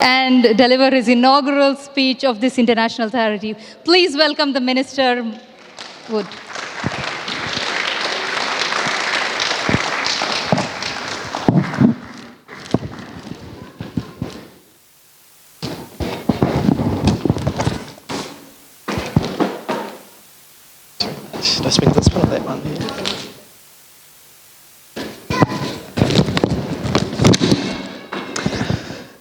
and deliver his inaugural speech of this international charity. Please welcome the Minister Wood. Should I swing this one or that one?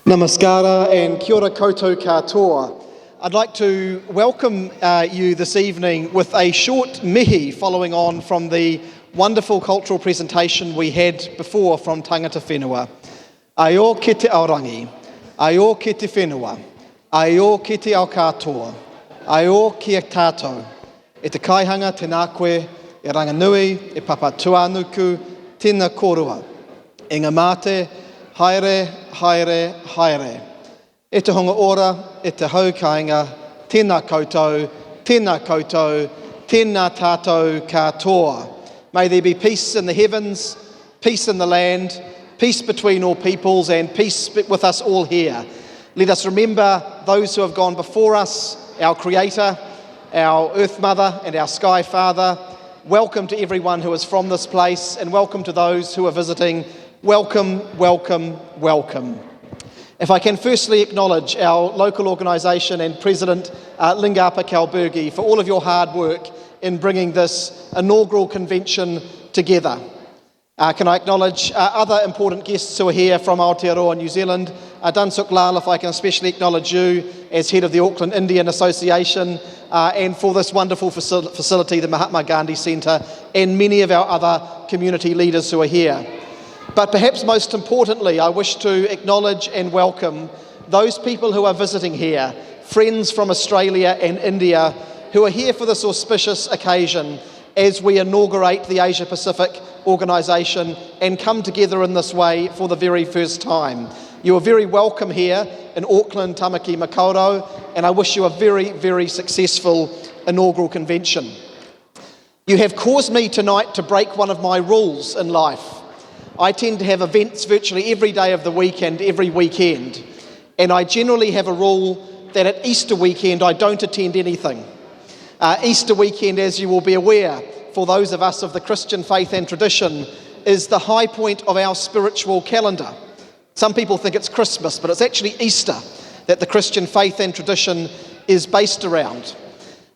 Namaskara and kia ora koutou katoa. I'd like to welcome you this evening with a short mihi following on from the wonderful cultural presentation we had before from Tangata Whenua. Aio ki te aorangi, aio ki te whenua, aio ki te ao katoa, aio ki a tātou. E te kaihanga, tēnā koe, e ranganui, e papa tuanuku, tēnā korua. E ngā mate, haere, haere, haere. E te honga ora, e te haukainga, tēnā koutou, tēnā koutou, tēnā tātou katoa. May there be peace in the heavens, peace in the land, peace between all peoples, and peace with us all here. Let us remember those who have gone before us, our Creator, our Earth Mother and our Sky Father. Welcome to everyone who is from this place, and welcome to those who are visiting. Welcome, welcome, welcome. If I can firstly acknowledge our local organisation and President Lingapa Kalburgi for all of your hard work in bringing this inaugural convention together. Can I acknowledge other important guests who are here from Aotearoa, New Zealand. Dunsuk Lal, if I can especially acknowledge you as head of the Auckland Indian Association, and for this wonderful facility, the Mahatma Gandhi Centre, and many of our other community leaders who are here. But perhaps most importantly, I wish to acknowledge and welcome those people who are visiting here, friends from Australia and India, who are here for this auspicious occasion as we inaugurate the Asia Pacific organisation and come together in this way for the very first time. You are very welcome here in Auckland, Tamaki Makaurau, and I wish you a very, very successful inaugural convention. You have caused me tonight to break one of my rules in life. I tend to have events virtually every day of the week and every weekend, and I generally have a rule that at Easter weekend I don't attend anything. Easter weekend, as you will be aware, for those of us of the Christian faith and tradition, is the high point of our spiritual calendar. Some people think it's Christmas, but it's actually Easter that the Christian faith and tradition is based around.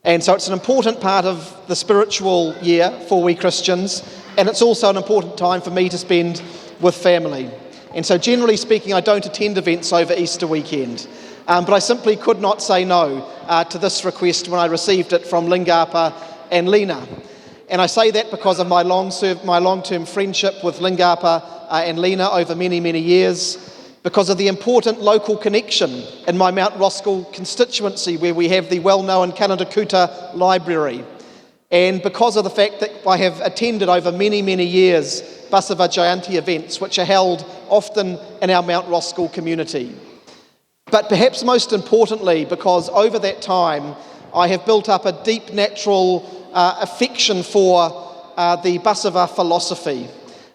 And so it's an important part of the spiritual year for we Christians, and it's also an important time for me to spend with family. And so generally speaking, I don't attend events over Easter weekend. But I simply could not say no to this request when I received it from Lingapa and Lena. And I say that because of my long-term friendship with Lingapa and Lena over many, many years, because of the important local connection in my Mount Roskill constituency where we have the well-known Kanadakuta Library, and because of the fact that I have attended over many, many years Basava Jayanti events which are held often in our Mount Roskill community. But perhaps most importantly, because over that time I have built up a deep natural affection for the Basava philosophy.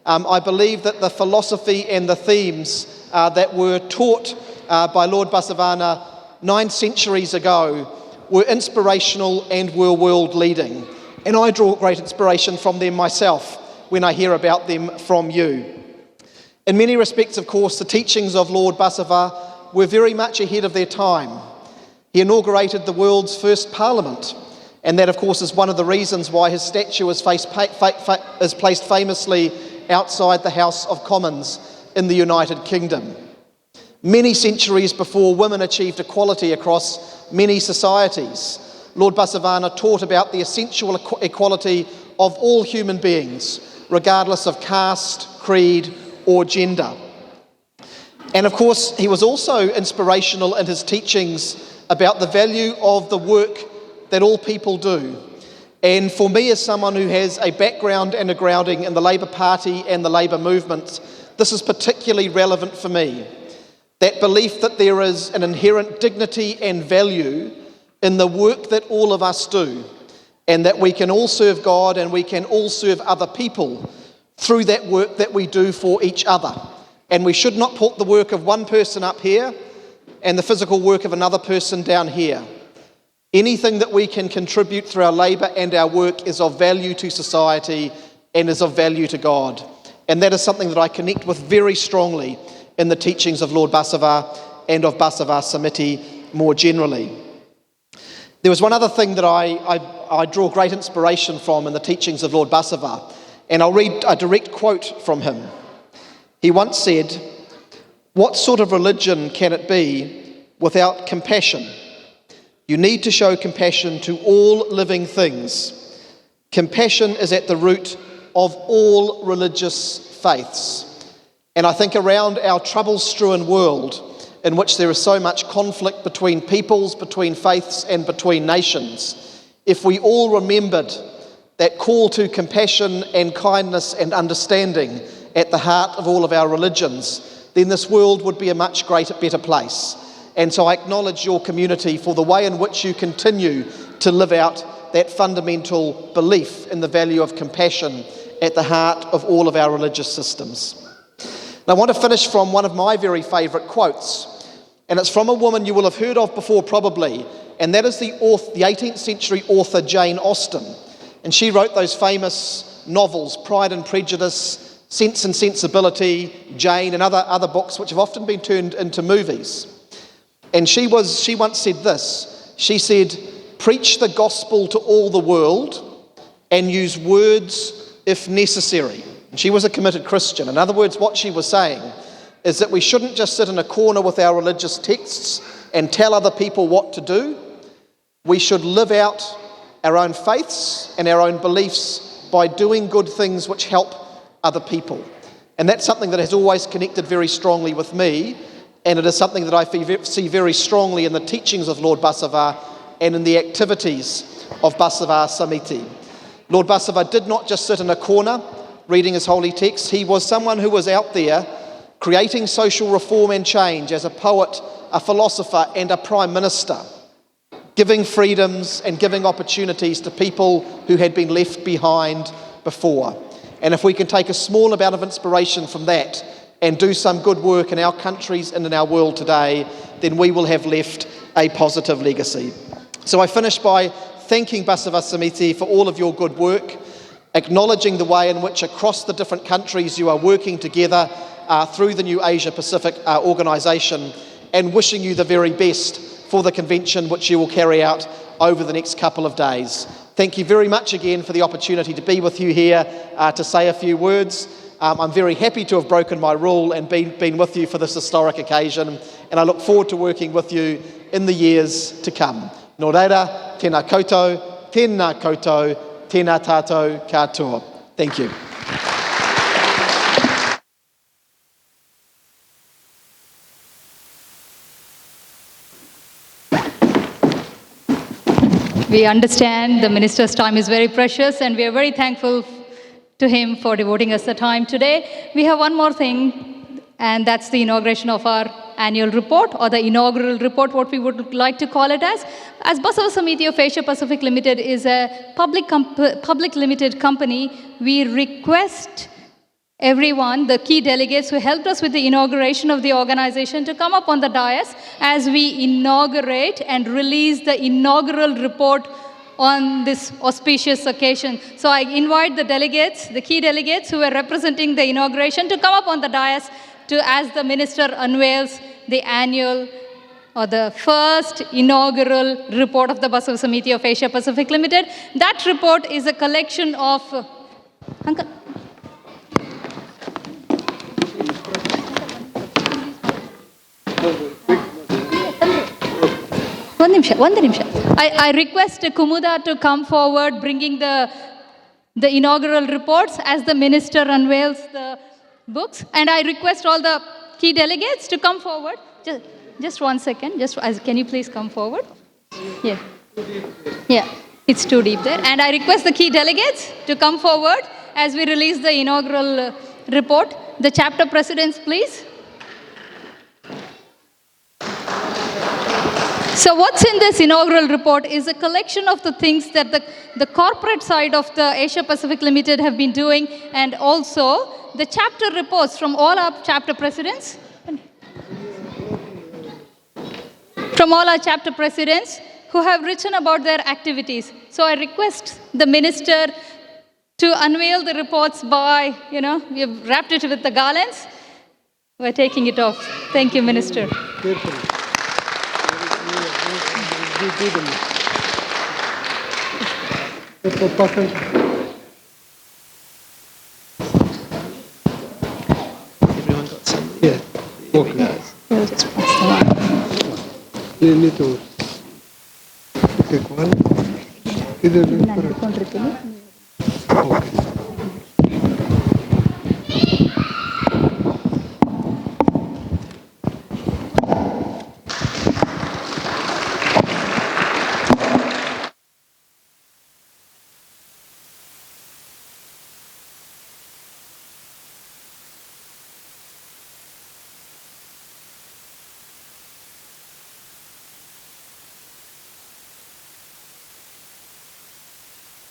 I believe that the philosophy and the themes that were taught by Lord Basavana 9 centuries ago were inspirational and were world-leading. And I draw great inspiration from them myself when I hear about them from you. In many respects, of course, the teachings of Lord Basava were very much ahead of their time. He inaugurated the world's first parliament, and that, of course, is one of the reasons why his statue is placed famously outside the House of Commons in the United Kingdom. Many centuries before women achieved equality across many societies, Lord Basavana taught about the essential equality of all human beings, regardless of caste, creed, or gender. And of course, he was also inspirational in his teachings about the value of the work that all people do. And for me, as someone who has a background and a grounding in the Labour Party and the Labour movement, this is particularly relevant for me. That belief that there is an inherent dignity and value in the work that all of us do, and that we can all serve God and we can all serve other people through that work that we do for each other. And we should not put the work of one person up here and the physical work of another person down here. Anything that we can contribute through our labour and our work is of value to society and is of value to God. And that is something that I connect with very strongly in the teachings of Lord Basava and of Basava Samiti more generally. There was one other thing that I draw great inspiration from in the teachings of Lord Basava, and I'll read a direct quote from him. He once said, "What sort of religion can it be without compassion? You need to show compassion to all living things. Compassion is at the root of all religious faiths." And I think around our trouble-strewn world, in which there is so much conflict between peoples, between faiths, and between nations, if we all remembered that call to compassion and kindness and understanding at the heart of all of our religions, then this world would be a much better place. And so I acknowledge your community for the way in which you continue to live out that fundamental belief in the value of compassion at the heart of all of our religious systems. And I want to finish from one of my very favourite quotes, and it's from a woman you will have heard of before probably, and that is the 18th century author Jane Austen. And she wrote those famous novels, Pride and Prejudice, Sense and Sensibility, Jane, and other books which have often been turned into movies. And she once said this. She said, "Preach the gospel to all the world and use words if necessary." And she was a committed Christian. In other words, what she was saying is that we shouldn't just sit in a corner with our religious texts and tell other people what to do. We should live out our own faiths and our own beliefs by doing good things which help other people. And that's something that has always connected very strongly with me, and it is something that I see very strongly in the teachings of Lord Basava and in the activities of Basava Samiti. Lord Basava did not just sit in a corner reading his holy texts. He was someone who was out there creating social reform and change as a poet, a philosopher, and a prime minister, giving freedoms and giving opportunities to people who had been left behind before. And if we can take a small amount of inspiration from that and do some good work in our countries and in our world today, then we will have left a positive legacy. So I finish by thanking Basava Samiti for all of your good work, acknowledging the way in which across the different countries you are working together through the new Asia Pacific organisation, and wishing you the very best for the convention which you will carry out over the next couple of days. Thank you very much again for the opportunity to be with you here to say a few words. I'm very happy to have broken my rule and been with you for this historic occasion, and I look forward to working with you in the years to come. Nō reira, tēnā koutou, tēnā tātou katoa. Thank you. We understand the minister's time is very precious, and we are very thankful to him for devoting us the time today. We have one more thing, and that's the inauguration of our annual report, or the inaugural report, what we would like to call it as. As Basava Samiti of Asia Pacific Limited is a public limited company, we request everyone, the key delegates who helped us with the inauguration of the organization, to come up on the dais as we inaugurate and release the inaugural report on this auspicious occasion. So I invite the delegates, the key delegates who are representing the inauguration, to come up on the dais as the minister unveils the annual or the first inaugural report of the Basava Samiti of Asia Pacific Limited. That report is a collection of... Uncle. One nimsha. I request Kumuda to come forward, bringing the inaugural reports as the minister unveils the books. And I request all the key delegates to come forward. Just 1 second. Can you please come forward? Yeah, it's too deep there. And I request the key delegates to come forward as we release the inaugural report. The chapter presidents, please. So what's in this inaugural report is a collection of the things that the corporate side of the Asia Pacific Limited have been doing, and also the chapter reports from all our chapter presidents. from all our chapter presidents who have written about their activities. So I request the minister to unveil the reports by, we have wrapped it with the garlands. We're taking it off. Thank you, Minister. Everyone got some? Yeah. Okay. We'll just press the one. You need to pick one. Okay.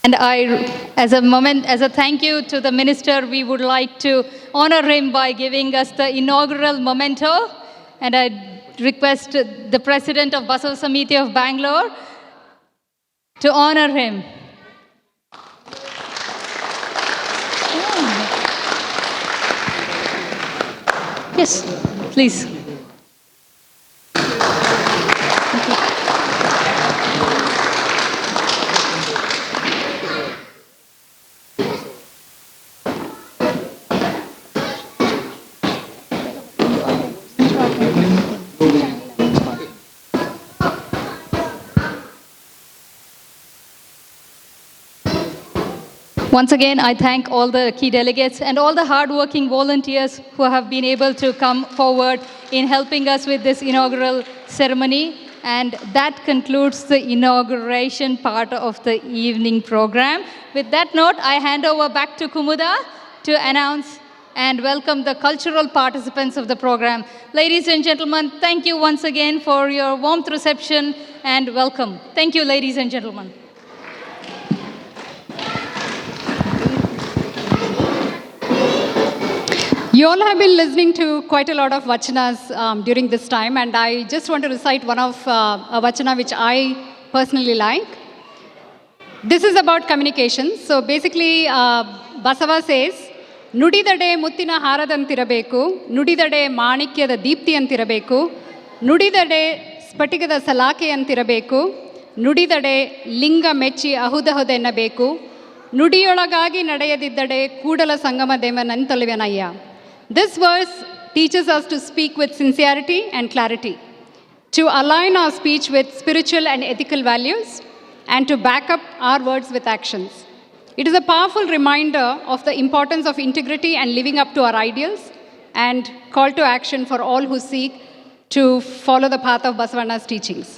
And as a thank you to the minister, we would like to honor him by giving us the inaugural memento. And I request the president of Basava Samiti of Bangalore to honor him. Yes, please. Once again, I thank all the key delegates and all the hardworking volunteers who have been able to come forward in helping us with this inaugural ceremony. And that concludes the inauguration part of the evening program. With that note, I hand over back to Kumuda to announce and welcome the cultural participants of the program. Ladies and gentlemen, thank you once again for your warmth reception and welcome. Thank you, ladies and gentlemen. You all have been listening to quite a lot of vachanas during this time, and I just want to recite one of a vachana which I personally like. This is about communication. So basically, Basava says, ನುಡಿದಡೆ ಮುತ್ತಿನ ಹಾರದಂತಿರಬೇಕು, ನುಡಿದಡೆ ಮಾಣಿಕ್ಯದ ದೀಪ್ತಿಯಂತಿರಬೇಕು, ನುಡಿದಡೆ ಸ್ಫಟಿಕದ ಸಲಾಕೆಯಂತಿರಬೇಕು, ನುಡಿದಡೆ ಲಿಂಗ ಮೆಚ್ಚಿ ಅಹುದಹುದೆನ್ನಬೇಕು, ನುಡಿಯೊಳಗಾಗಿ ನಡೆಯದಿದ್ದಡೆ Kudala Sangama ದೇವನಂತಲುವೆನಯ್ಯ. This verse teaches us to speak with sincerity and clarity, to align our speech with spiritual and ethical values, and to back up our words with actions. It is a powerful reminder of the importance of integrity and living up to our ideals, and call to action for all who seek to follow the path of Basavana's teachings.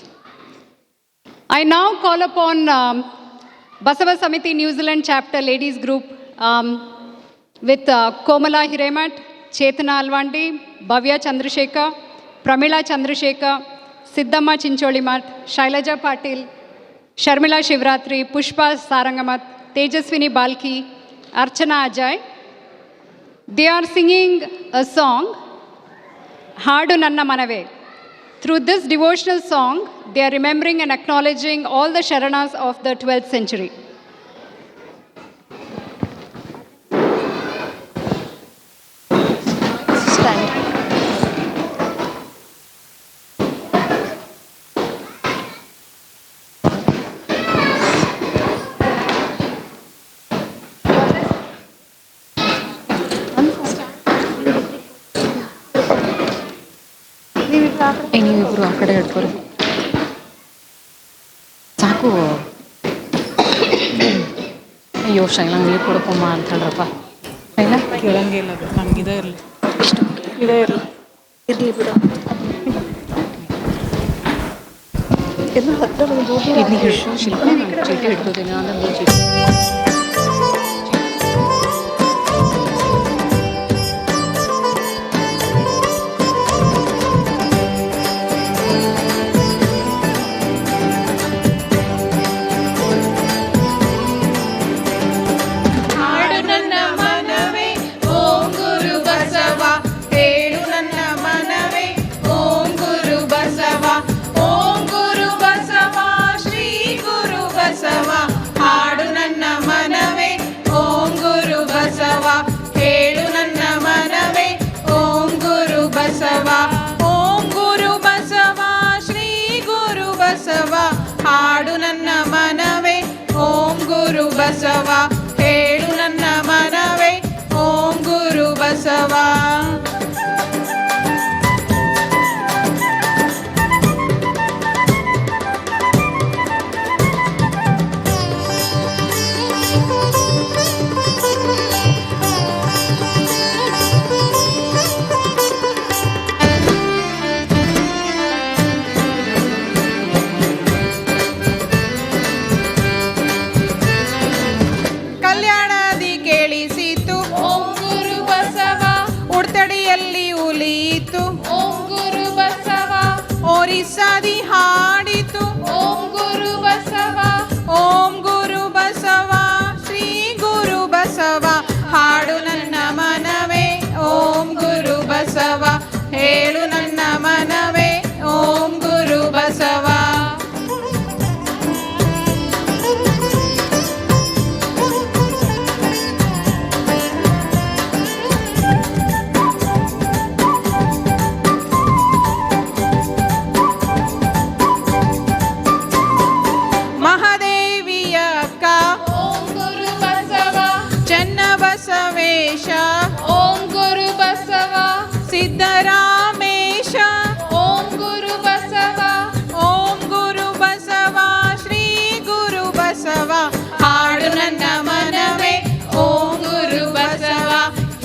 I now call upon Basava Samiti New Zealand Chapter Ladies Group with Komala Hiremat, Chetana Alvandi, Bhavya Chandrasekhar, Pramila Chandrasekhar, Siddhamma Chincholimat, Shailaja Patil, Sharmila Shivratri, Pushpa Sarangamat, Tejaswini Balki, Archana Ajay. They are singing a song, Haadu Nanna Manave. Through this devotional song, they are remembering and acknowledging all the Sharanas of the 12th century. ನೀವಿಬ್ರು ಆ ಕಡೆ ಹಿಡ್ಕೊರಿ ಸಾಕು. ಅಯ್ಯೋ ಶೈಲಂಗ್ ನೀರು ಕೊಡಪ್ಪಮ್ಮ ಅಂತ ಹೇಳ್ರಪ್ಪ. ಶೈಲ ಕೇಳಂಗಿಲ್ಲ, ನಂಗೆ ಇದೇ ಇರಲಿ, ಇದೇ ಇರಲಿ, ಇರಲಿ ಬಿಡು. ಇದನ್ನ ಹಿಡ್ಕೊ ಶಿಲ್ಪ, ನಾನು ಚೀಟಿ ಹಿಡ್ಕೋತೀನಿ ಆನಂದ ಚೀಟಿ. ಓ ಬಸವ ಹೇಳು ನನ್ನ ಮನವೇ ಓಂ ಗುರು ಬಸವ. ಕಲ್ಯಾಣದಿ ಕೇಳಿಸಿತು ಓಂ ಗುರು ಬಸವ ಉಡ್ತಡಿಯಲ್ಲಿ ಉಲಿಯಿತು ಓಂ ಗುರು ಬಸವ ಒರಿಸ್ಸಾದಿ ಹಾಡಿತು ಓಂ ಗುರು ಬಸವ ಓಂ ಗುರು ಬಸವ ಶ್ರೀ ಗುರು ಬಸವ ಹಾಡು ನನ್ನ ಮನವೇ ಓಂ ಗುರು ಬಸವ ಹೇಳು ನನ್ನ ಮನವೇ ಓಂ ಗುರು ಬಸವ. ಮಹಾದೇವಿಯ ಅಕ್ಕ ಓಂ ಗುರು ಬಸವ ಚನ್ನಬಸವೇಶ ಓಂ ಗುರು ಬಸವ ಸಿದ್ದರಾಮೇಶ ಓಂ ಗುರು ಬಸವ ಓಂ ಗುರು ಬಸವ ಶ್ರೀ ಗುರು ಬಸವ ಹಾಡು ನನ್ನ ಮನವೇ ಓಂ ಗುರು ಬಸವ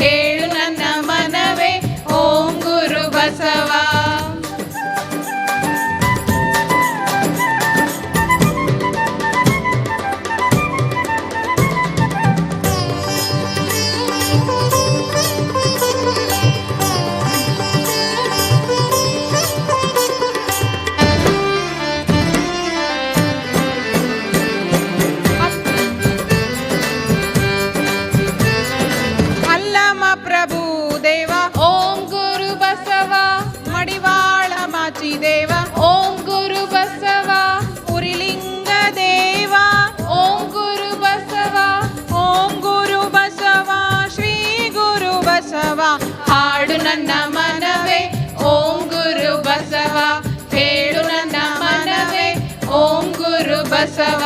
ಹೇಳು ನನ್ನ ಮನವೇ ಓಂ ಗುರು ಬಸವ. ಅಲ್ಲಮ ಪ್ರಭು ದೇವ ಓಂ ಗುರು ಬಸವ ಮಡಿವಾಳ ಮಾಚಿ ದೇವ ಓಂ ಗುರು ಬಸವ ಉರಿಲಿಂಗ ದೇವ ಓಂ ಗುರು ಬಸವ ಓಂ ಗುರು ಬಸವ ಶ್ರೀ ಗುರು ಬಸವ ಹಾಡು ನನ್ನ ಮನವೇ ಓಂ ಗುರು ಬಸವ ಹೇಳು ನನ್ನ ಮನವೇ ಓಂ ಗುರು ಬಸವ.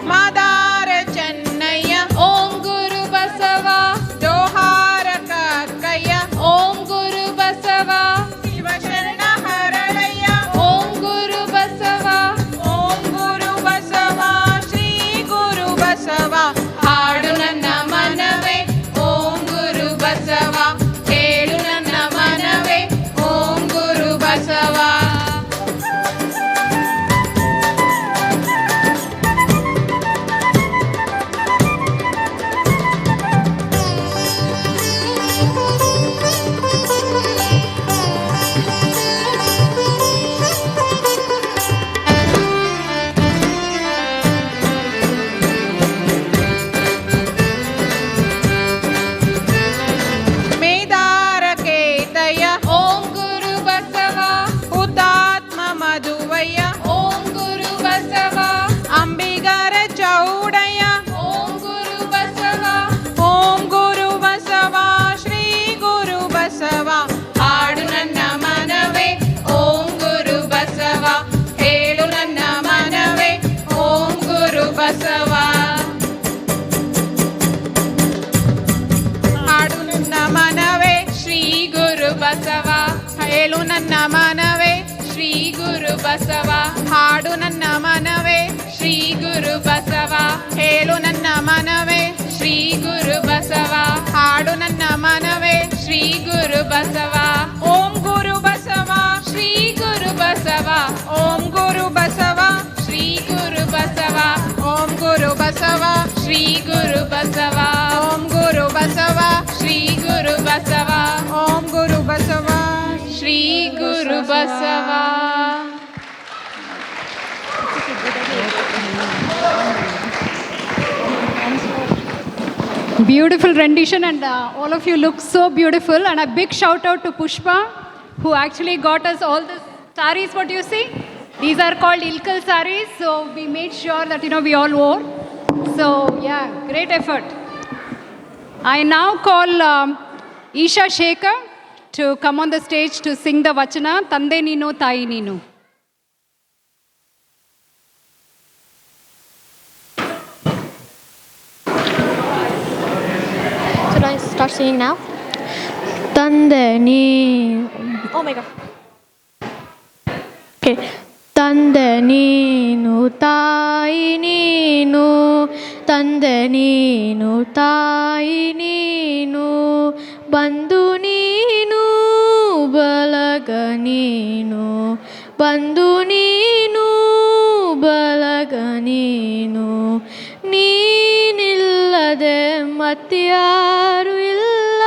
ಮಾದಾರ ಚೆನ್ನಯ್ಯ ಓಂ ಗುರು ಬಸವ ಜೋಹಾರ ಕಕ್ಕಯ್ಯ ಓಂ ಗುರು ಬಸವ ಶಿವಶರಣ ಹರಳಯ್ಯ ಓಂ ಗುರು ಬಸವ ಓಂ ಗುರು ಬಸವ ಶ್ರೀ ಗುರು ಬಸವ ಹಾಡು ನನ್ನ ಮನವೇ ಓಂ ಗುರು ಬಸವ ಹೇಳು ನನ್ನ ಮನವೇ ಓಂ ಗುರು ಬಸವ. ಮೇದಾರ ಕೇತಯ್ಯ ಓಂ ಗುರು ಬಸವ ಹುತಾತ್ಮ ಮಧುವಯ್ಯ ಓಂ ಗುರು ಬಸವ ಅಂಬಿಗರ ಚೌಡಯ್ಯ ಓಂ ಗುರು ಬಸವ ಓಂ ಗುರು ಬಸವ ಶ್ರೀ ಗುರು ಬಸವ ಹಾಡು ನನ್ನ ಮನವೇ ಓಂ ಗುರು ಬಸವ ಹೇಳು ನನ್ನ ಮನವೇ ಓಂ ಗುರು ಬಸವ. ಹಾಡು ನನ್ನ ಮನವೇ ಶ್ರೀ ಗುರು ಬಸವ ಹೇಳು ನನ್ನ ಮನವೇ ಶ್ರೀ ಗುರು ಬಸವ ಹಾಡು ನನ್ನ ಮನವೇ ಶ್ರೀ ಗುರು ಬಸವ ಹೇಳು ನನ್ನ ಮನವೇ ಶ್ರೀ ಗುರು ಬಸವ ಹಾಡು ನನ್ನ ಮನವೇ ಶ್ರೀ ಗುರು ಬಸವ. ಓಂ ಗುರು ಬಸವ ಶ್ರೀ ಗುರು ಬಸವ ಓಂ ಗುರು ಬಸವ ಶ್ರೀ ಗುರು ಬಸವ ಓಂ ಗುರು ಬಸವ ಶ್ರೀ ಗುರು ಬಸವ ಓಂ ಗುರು ಬಸವ ಶ್ರೀ ಗುರು ಬಸವ ಓಂ ಗುರು ಬಸವ ಶ್ರೀ ಗುರು Basava. Beautiful rendition, and all of you look so beautiful. And a big shout out to Pushpa, who actually got us all the saris. What do you see? These are called Ilkal saris, so we made sure that we all wore. So yeah, great effort. I now call Isha Shekhar to come on the stage to sing the Vachana, Tande Neenu, Tayi Neenu. Should I start singing now? Tande ni. Oh my god. Okay. Tande neenu, tayi neenu. Tande neenu, tayi neenu. Bandu neenu, balaga neenu. Bandu neenu, balaga neenu. ನೀನಿಲ್ಲದೆ ಮತ್ಯಾರು ಇಲ್ಲ,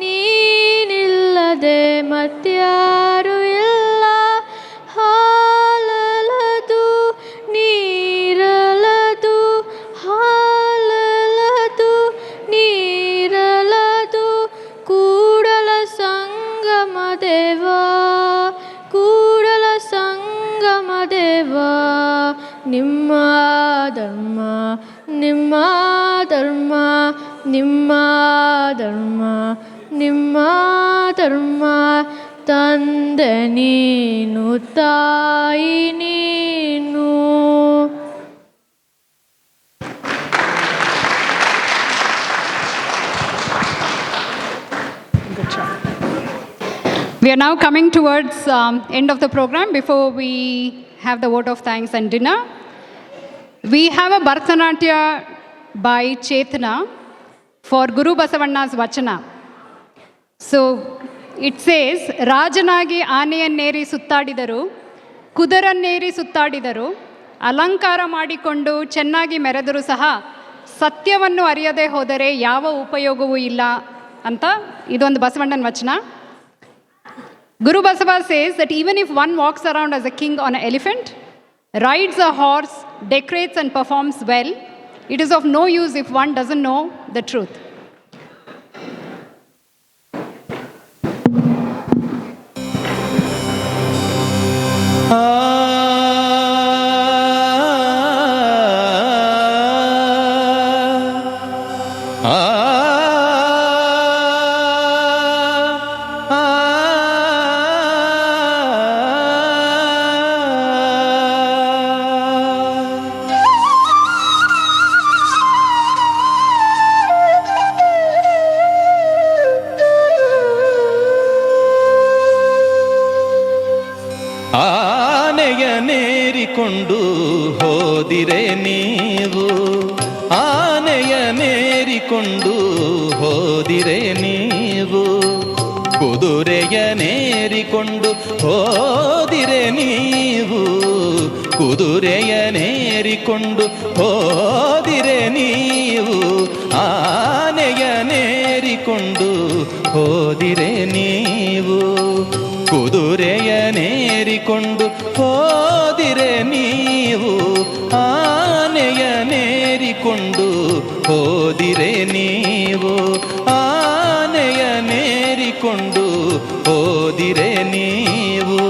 ನೀನಿಲ್ಲದೆ ಮತ್ಯಾರು ಇಲ್ಲ. ಹಾಲಲದು ನೀರಲದು, ಹಾಲಲದು ನೀರಲದು. ಕೂಡಲ ಸಂಗಮ ದೇವ, ಕೂಡಲ ಸಂಗಮ ದೇವ. ನಿಮ್ಮ ಧರ್ಮ, ನಿಮ್ಮ ಧರ್ಮ, ನಿಮ್ಮ ಧರ್ಮ, ನಿಮ್ಮ ಧರ್ಮ. ತಂದೆ ನೀನು, ತಾಯಿ ನೀನು. We are now coming towards end of the program. Before we have the vote of thanks and dinner, we have a Bharatanatyam by Chetna for Guru Basavanna's Vachana. So it says, ರಾಜನಾಗಿ ಆನೆಯನ್ನೇರಿ ಸುತ್ತಾಡಿದರು, ಕುದುರನ್ನೇರಿ ಸುತ್ತಾಡಿದರು, ಅಲಂಕಾರ ಮಾಡಿಕೊಂಡು ಚೆನ್ನಾಗಿ ಮೆರೆದರೂ ಸಹ ಸತ್ಯವನ್ನು ಅರಿಯದೆ ಹೋದರೆ ಯಾವ ಉಪಯೋಗವೂ ಇಲ್ಲ ಅಂತ ಇದೊಂದು ಬಸವಣ್ಣನ ವಚನ. Guru Basava says that even if one walks around as a king on an elephant, rides a horse, decorates and performs well, it is of no use if one doesn't know the truth. ಆನೆಯನೇರಿಕೊಂಡು ಹೋದಿರೆ ನೀವು, ಆನೆಯನೇರಿಕೊಂಡು ಹೋದಿರೆ ನೀವು. ಕುದುರೆಯನೇರಿಕೊಂಡು ಹೋದಿರೆ ನೀವು, ಕುದುರೆಯನೇರಿಕೊಂಡು ಹೋದಿರೆ ನೀವು. ಆನೆಯನೇರಿಕೊಂಡು ಹೋದಿರೆ ನೀವು, ಕುದುರೆಯನೇರಿಕೊಂಡು ಹೋದಿರೆ ನೀವು. ಆನೆಯನೇರಿಕೊಂಡು ಹೋದಿರೆ ನೀವು, ಆನೆಯನೇರಿಕೊಂಡು ಹೋದಿರೆ ನೀವು.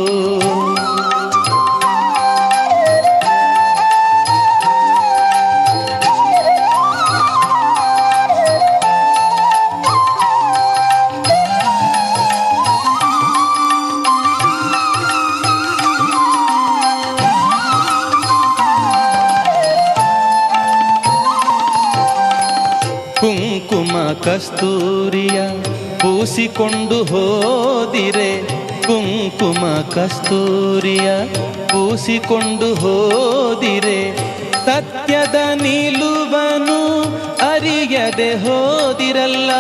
ಕುಂಕುಮ ಕಸ್ತೂರಿಯ ಪೂಸಿಕೊಂಡು ಹೋದಿರೆ, ಕುಂಕುಮ ಕಸ್ತೂರಿಯ ಪೂಸಿಕೊಂಡು ಹೋದಿರೆ. ಸತ್ಯದ ನಿಲುವನು ಅರಿಯದೆ ಹೋದಿರಲ್ಲ,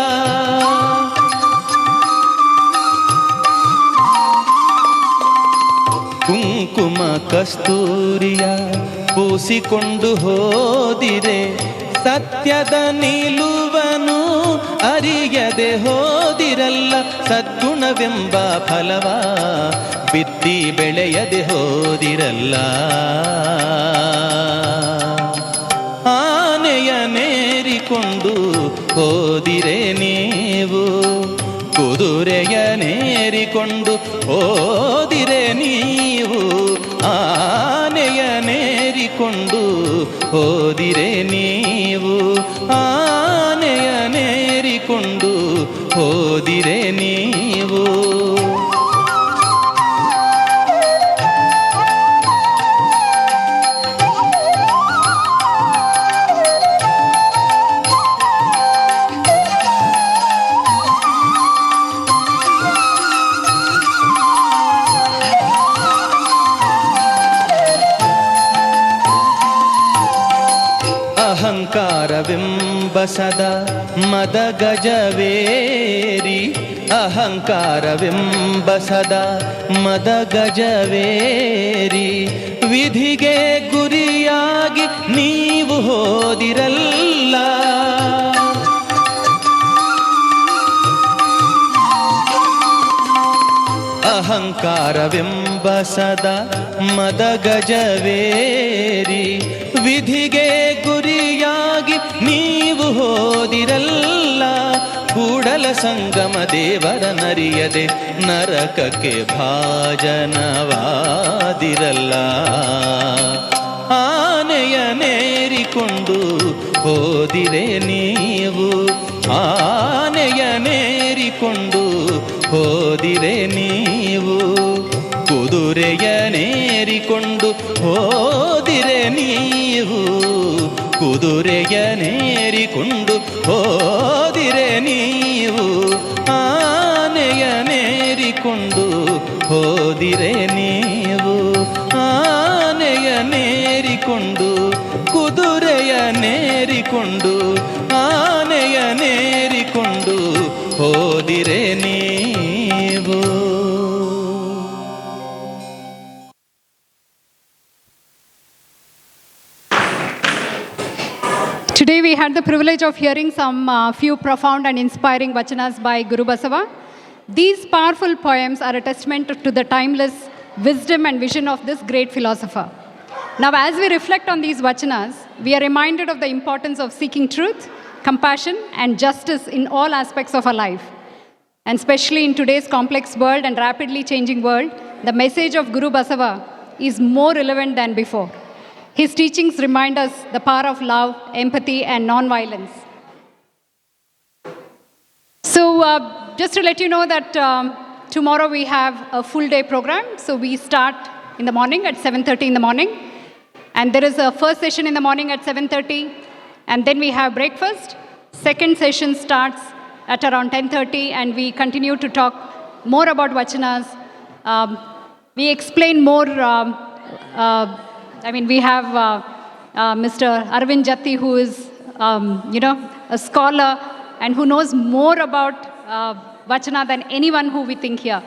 ಕುಂಕುಮ ಕಸ್ತೂರಿಯ ಪೂಸಿಕೊಂಡು ಹೋದಿರೆ. ಸತ್ಯದ ನಿಲುವನು ಅರಿಯದೆ ಹೋದಿರಲ್ಲ. ಸದ್ಗುಣವೆಂಬ ಫಲವ ಬಿತ್ತಿ ಬೆಳೆಯದೆ ಹೋದಿರಲ್ಲ. ಆನೆಯನೇರಿಕೊಂಡು ಹೋದಿರೆ ನೀವು, ಕುದುರೆಯನೇರಿಕೊಂಡು ಹೋದಿರೆ ನೀವು. ನೇರಿಕೊಂಡು ಹೋದಿರೆ ನೀವು ಆನೆಯ ನೇರಿಕೊಂಡು ಹೋದಿರೆ ನೀವು ಅಹಂಕಾರವೆಂಬ ಸದಾ ಮದ ಗಜವೇರಿ ಅಹಂಕಾರವೆಂಬ ಸದಾ ಮದ ಗಜವೇರಿ ವಿಧಿಗೆ ಗುರಿಯಾಗಿ ನೀವು ಹೋದಿರಲ್ಲ ಅಹಂಕಾರವೆಂಬ ಸದಾ ಮದ ಗಜವೇರಿ ವಿಧಿಗೆ ಗುರಿಯಾಗಿ ನೀವು ಹೋದಿರಲ್ಲ ಕೂಡಲ ಸಂಗಮ ದೇವರ ನರಿಯದೆ ನರಕಕ್ಕೆ ಭಾಜನವಾದಿರಲ್ಲ ಆನೆಯ ನೇರಿಕೊಂಡು ಹೋದಿರೆ ನೀವು ಆನೆಯ ನೇರಿಕೊಂಡು ಹೋದಿರೆ ನೀವು ಕುದುರೆಯ ನೇರಿಕೊಂಡು ಹೋದಿರೆ ನೀವು ಕುದುರೆಯ ನೇರಿಕೊಂಡು ಹೋದಿರೆ ನೀವು ಆನೆಯ ನೇರಿಕೊಂಡು ಹೋದಿರೆ ನೀವು ಆನೆಯ ನೇರಿಕೊಂಡು ಕುದುರೆಯ ನೇರಿಕೊಂಡು ಆನೆಯ ನೇರಿಕೊಂಡು ಹೋದಿರೆ ನೀವು Today we had the privilege of hearing some few profound and inspiring vachanas by Guru Basava. These powerful poems are a testament to the timeless wisdom and vision of this great philosopher. Now, as we reflect on these vachanas, we are reminded of the importance of seeking truth, compassion, and justice in all aspects of our life. And especially in today's complex world and rapidly changing world, the message of Guru Basava is more relevant than before. His teachings remind us the power of love, empathy, and non-violence. So, just to let you know that tomorrow we have a full day program. So we start in the morning at 7:30 in the morning. And there is a first session in the morning at 7:30. And then we have breakfast. Second session starts at around 10:30. And we continue to talk more about vachanas. We explain more. We have Mr. Arvind Jatti, who is, a scholar and who knows more about vachana than anyone who we think here.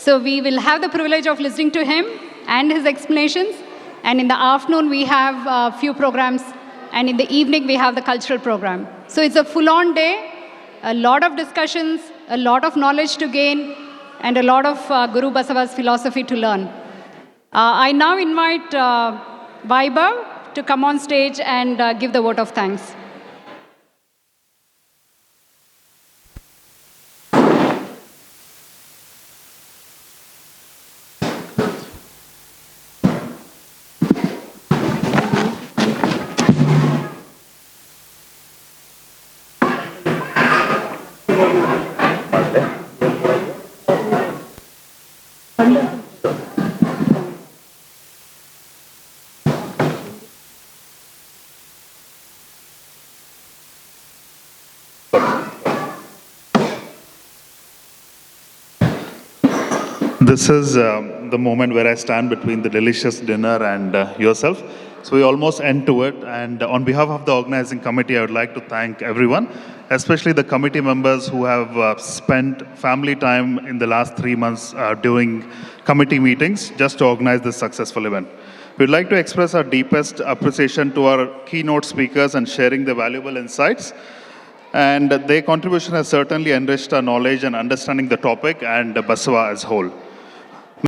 So we will have the privilege of listening to him and his explanations. And in the afternoon, we have a few programs. And in the evening, we have the cultural program. So it's a full-on day, a lot of discussions, a lot of knowledge to gain, and a lot of Guru Basava's philosophy to learn. I now invite Vaibhav to come on stage and give the vote of thanks. This is the moment where I stand between the delicious dinner and yourself. So we almost end to it. And on behalf of the organizing committee, I would like to thank everyone, especially the committee members who have spent family time in the last 3 months doing committee meetings just to organize this successful event. We'd like to express our deepest appreciation to our keynote speakers and sharing their valuable insights. And their contribution has certainly enriched our knowledge and understanding the topic and Basava as whole.